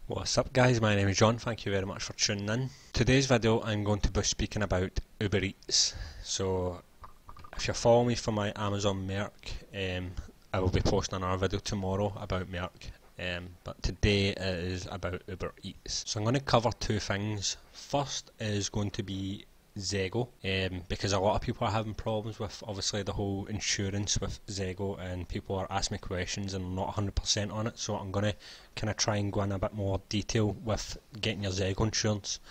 What's up guys, my name is John, thank you very much for tuning in. Today's video I'm going to be speaking about Uber Eats. So if you follow me for my Amazon Merc, I will be posting another video tomorrow about Merc, but today it is about Uber Eats. So I'm going to cover two things. First is going to be ZEGO, because a lot of people are having problems with obviously the whole insurance with ZEGO, and people are asking me questions and I'm not 100% on it, so I'm going to kind of try and go in a bit more detail with getting your ZEGO insurance.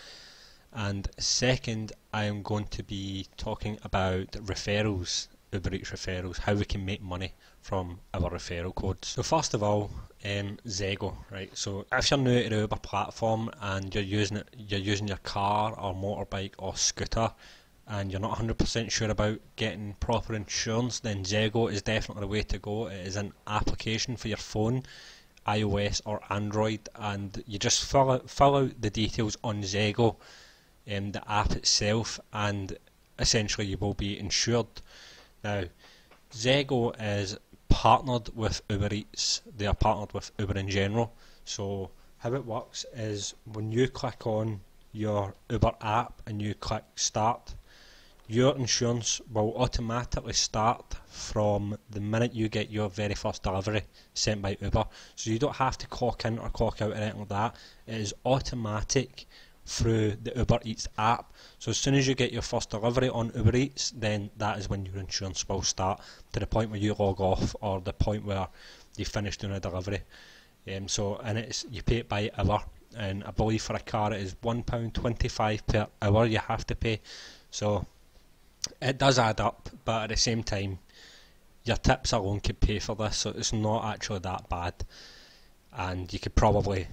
And second, I am going to be talking about referrals, Uber Eats referrals, how we can make money from our referral codes. So first of all, ZEGO, right? So if you're new to the Uber platform and you're using your car or motorbike or scooter, and you're not 100% sure about getting proper insurance, then ZEGO is definitely the way to go. It is an application for your phone, iOS or Android, and you just fill out the details on ZEGO, the app itself, and essentially you will be insured. Now, ZEGO is partnered with Uber Eats. They are partnered with Uber in general. So how it works is when you click on your Uber app and you click start, your insurance will automatically start from the minute you get your very first delivery sent by Uber. So you don't have to clock in or clock out or anything like that. It is automatic through the Uber Eats app. So as soon as you get your first delivery on Uber Eats, then that is when your insurance will start, to the point where you log off or the point where you finish doing a delivery. And you pay it by hour, and I believe for a car it is £1.25 per hour you have to pay. So it does add up, but at the same time your tips alone could pay for this, so it's not actually that bad, and you could probably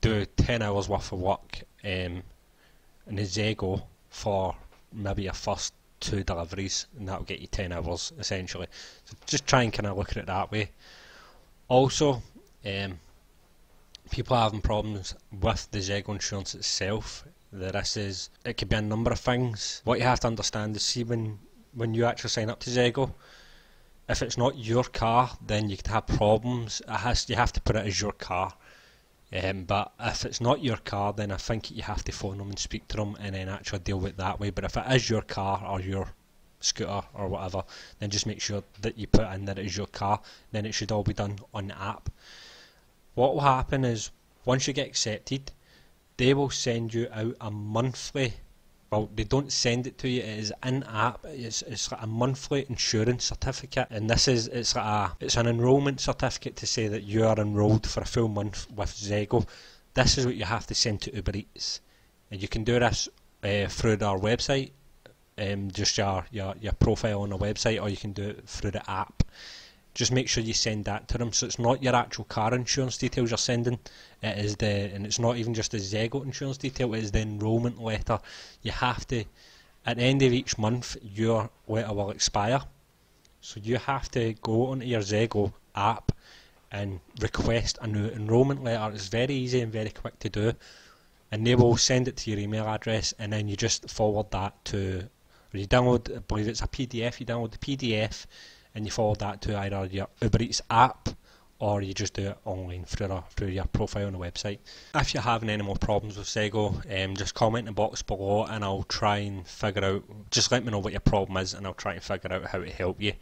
do 10 hours worth of work in the ZEGO for maybe your first 2 deliveries, and that will get you 10 hours essentially. So just try and kind of look at it that way. Also, people are having problems with the ZEGO insurance itself. It could be a number of things. What you have to understand is, see, when you actually sign up to ZEGO, if it's not your car, then you could have problems. You have to put it as your car. But if it's not your car, then I think you have to phone them and speak to them and then actually deal with it that way. But if it is your car or your scooter or whatever, then just make sure that you put in that it is your car. Then it should all be done on the app. What will happen is, once you get accepted, they will send you out a monthly, well, they don't send it to you, it is in app. It's like a monthly insurance certificate, and it's an enrolment certificate to say that you are enrolled for a full month with ZEGO. This is what you have to send to Uber Eats, and you can do this through their website, just your profile on the website, or you can do it through the app. Just make sure you send that to them. So it's not your actual car insurance details you're sending. And it's not even just the ZEGO insurance detail. It is the enrolment letter. You have to, at the end of each month, your letter will expire. So you have to go onto your ZEGO app and request a new enrolment letter. It's very easy and very quick to do. And they will send it to your email address, and then you just forward that to, or you download, I believe it's a PDF. You download the PDF, and you forward that to either your Uber Eats app, or you just do it online through your profile on the website. If you're having any more problems with ZEGO, just comment in the box below and I'll try and figure out, just let me know what your problem is and I'll try and figure out how to help you.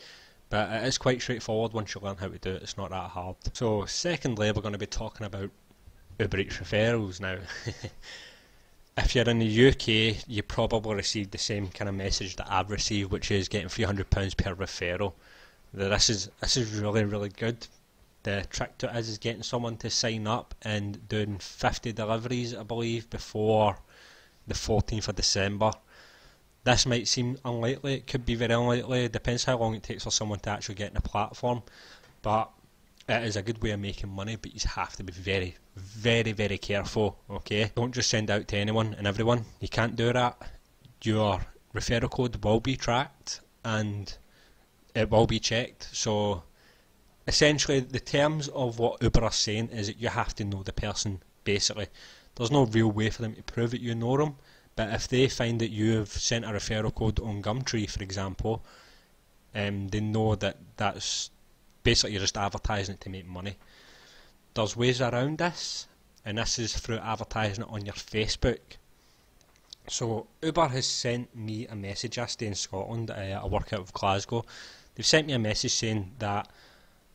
But it is quite straightforward once you learn how to do it, it's not that hard. So secondly, we're going to be talking about Uber Eats referrals now. If you're in the UK, you probably received the same kind of message that I've received, which is getting £300 per referral. This is really, really good. The trick to it is getting someone to sign up and doing 50 deliveries, I believe, before the 14th of December. This might seem unlikely, it could be very unlikely, it depends how long it takes for someone to actually get in the platform, but it is a good way of making money, but you have to be very, very, very careful, okay? Don't just send out to anyone and everyone, you can't do that. Your referral code will be tracked and it will be checked. So essentially the terms of what Uber are saying is that you have to know the person, basically. There's no real way for them to prove that you know them, but if they find that you've sent a referral code on Gumtree, for example, they know that that's basically you're just advertising it to make money. There's ways around this. and this is through advertising it on your Facebook. So Uber has sent me a message. I stay in Scotland, I work out of Glasgow. They've sent me a message saying that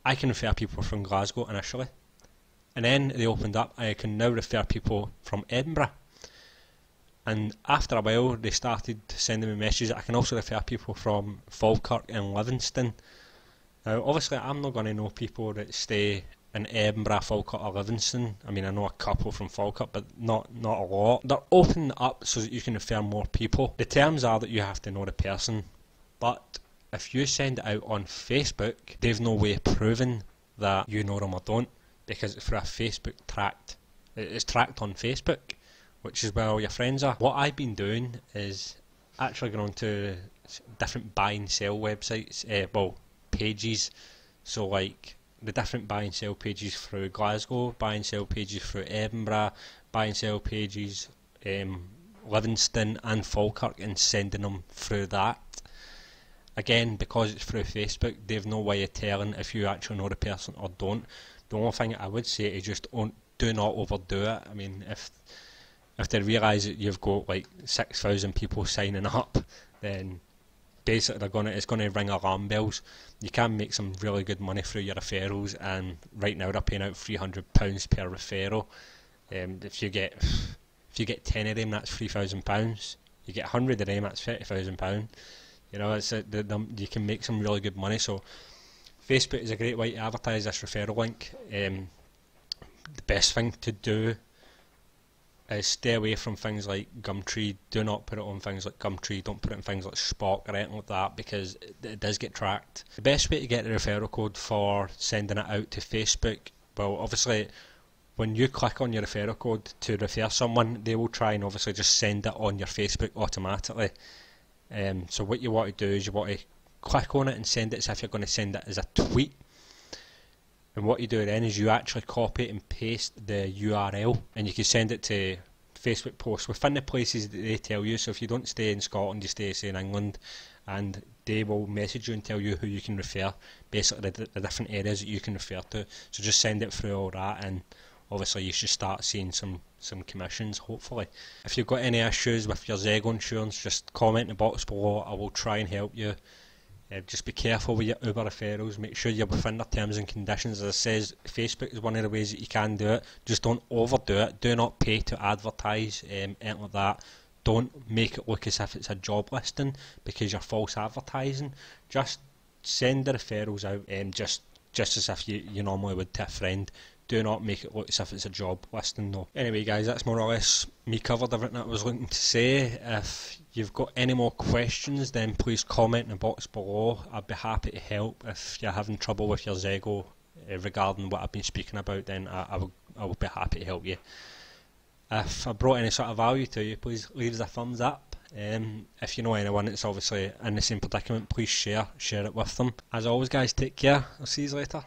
I can refer people from Glasgow initially, and then they opened up, I can now refer people from Edinburgh. And after a while they started sending me messages that I can also refer people from Falkirk and Livingston. Now obviously I'm not going to know people that stay in Edinburgh, Falkirk or Livingston. I mean, I know a couple from Falkirk, but not a lot. They're opening up so that you can refer more people. The terms are that you have to know the person, but if you send it out on Facebook, they've no way of proving that you know them or don't, because it's for a Facebook tracked. It's tracked on Facebook, which is where all your friends are. What I've been doing is actually going on to different buy and sell websites, pages. So like the different buy and sell pages through Glasgow, buy and sell pages through Edinburgh, buy and sell pages Livingston and Falkirk, and sending them through that. Again, because it's through Facebook, they've no way of telling if you actually know the person or don't. The only thing I would say is just do not overdo it. I mean, if they realise that you've got like 6,000 people signing up, then basically it's going to ring alarm bells. You can make some really good money through your referrals, and right now they're paying out £300 per referral. If you get 10 of them, that's £3,000. You get 100 of them, that's £30,000. You know, you can make some really good money. So Facebook is a great way to advertise this referral link. The best thing to do is stay away from things like Gumtree. Do not put it on things like Gumtree. Don't put it on things like Spock or anything like that, because it does get tracked. The best way to get the referral code for sending it out to Facebook, well, obviously when you click on your referral code to refer someone, they will try and obviously just send it on your Facebook automatically. So what you want to do is you want to click on it and send it as if you're going to send it as a tweet. And what you do then is you actually copy and paste the URL, and you can send it to Facebook posts within the places that they tell you. So if you don't stay in Scotland, you stay, say, in England, and they will message you and tell you who you can refer, basically the different areas that you can refer to. So just send it through all that, and obviously you should start seeing some commissions, hopefully. If you've got any issues with your ZEGO insurance, just comment in the box below. I will try and help you. Just be careful with your Uber referrals. Make sure you're within their terms and conditions. As I says, Facebook is one of the ways that you can do it. Just don't overdo it. Do not pay to advertise, anything like that. Don't make it look as if it's a job listing, because you're false advertising. Just send the referrals out, just as if you normally would to a friend. Do not make it look as if it's a job listing though. Anyway guys, that's more or less me covered everything I was looking to say. If you've got any more questions, then please comment in the box below. I'd be happy to help. If you're having trouble with your ZEGO regarding what I've been speaking about, then I will be happy to help you. If I brought any sort of value to you, please leave us a thumbs up. If you know anyone that's obviously in the same predicament, please share it with them. As always guys, take care. I'll see you later.